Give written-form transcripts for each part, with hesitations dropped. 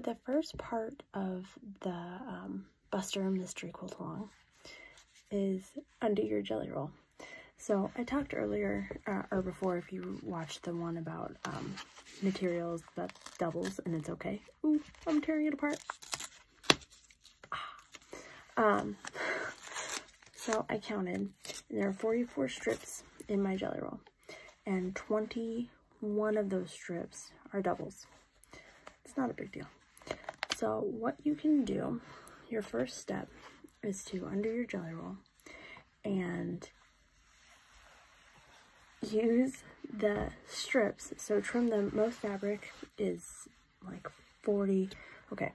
the first part of the Buster Mystery Quilt along is undo your jelly roll. So I talked earlier, or before, if you watched the one about materials that doubles and it's okay. Ooh, I'm tearing it apart. So I counted, and there are 44 strips in my jelly roll, and 21 of those strips are doubles. It's not a big deal. So what you can do, your first step is to undo your jelly roll and use the strips. So trim them. Most fabric is like 40. Okay,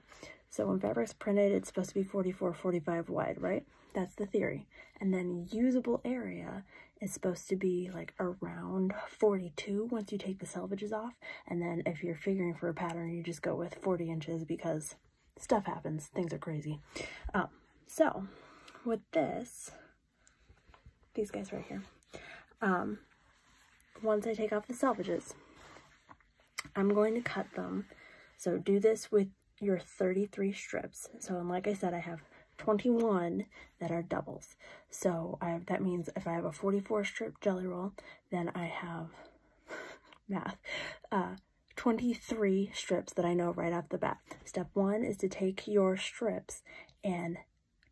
so when fabric's printed, it's supposed to be 44, 45 wide, right? That's the theory. And then usable area is supposed to be like around 42 once you take the selvages off. And then if you're figuring for a pattern, you just go with 40 inches because stuff happens. Things are crazy. So with this, these guys right here, once I take off the selvages, I'm going to cut them. So do this with your 33 strips. So, and like I said, I have 21 that are doubles. So that means if I have a 44 strip jelly roll, then I have math, 23 strips that I know right off the bat. Step one is to take your strips and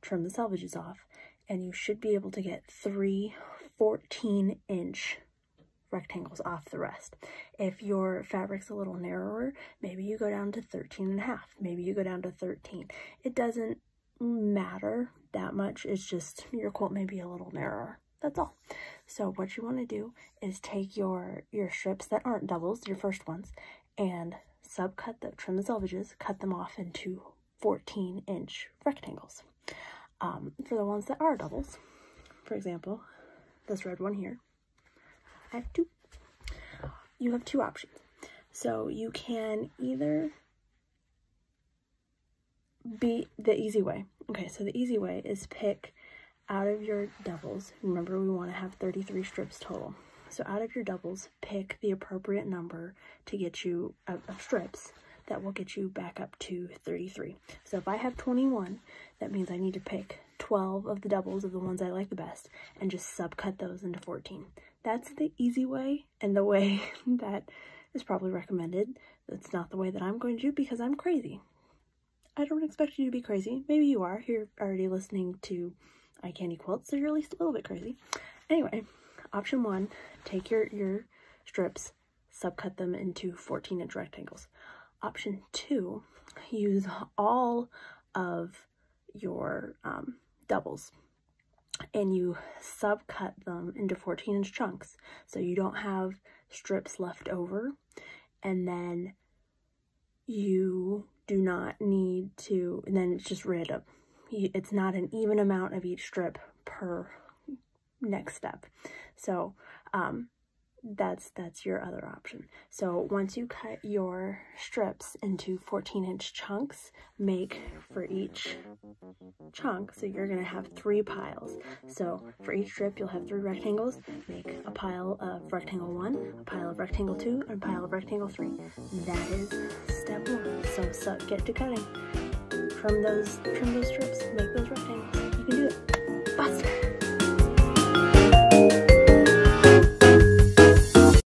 trim the selvages off, and you should be able to get 3 14-inch rectangles off the rest. If your fabric's a little narrower, maybe you go down to 13.5, maybe you go down to 13. It doesn't matter that much. It's just your quilt may be a little narrower. That's all. So what you want to do is take your strips that aren't doubles, your first ones, and subcut them, trim the selvages, cut them off into 14-inch rectangles. For the ones that are doubles, for example, this red one here, I have two. You have two options. So you can either be the easy way. Okay, so the easy way is pick out of your doubles. Remember, we want to have 33 strips total. So out of your doubles, pick the appropriate number to get you of strips that will get you back up to 33. So if I have 21, that means I need to pick 12 of the doubles of the ones I like the best and just subcut those into 14. That's the easy way, and the way that is probably recommended. It's not the way that I'm going to do because I'm crazy. I don't expect you to be crazy. Maybe you are. You're already listening to Eye Candy Quilts, so you're at least a little bit crazy. Anyway, option one, take your strips, subcut them into 14-inch rectangles. Option two, use all of your doubles and you subcut them into 14-inch chunks so you don't have strips left over, and then you do not need to, and then it's just random. It's not an even amount of each strip per next step. So that's your other option. So once you cut your strips into 14-inch chunks, make for each chunk, so you're gonna have 3 piles. So for each strip you'll have 3 rectangles. Make a pile of rectangle 1, a pile of rectangle 2, and a pile of rectangle 3. That is step 1. So get to cutting. Trim those strips, make those rectangles. You can do it. Buster!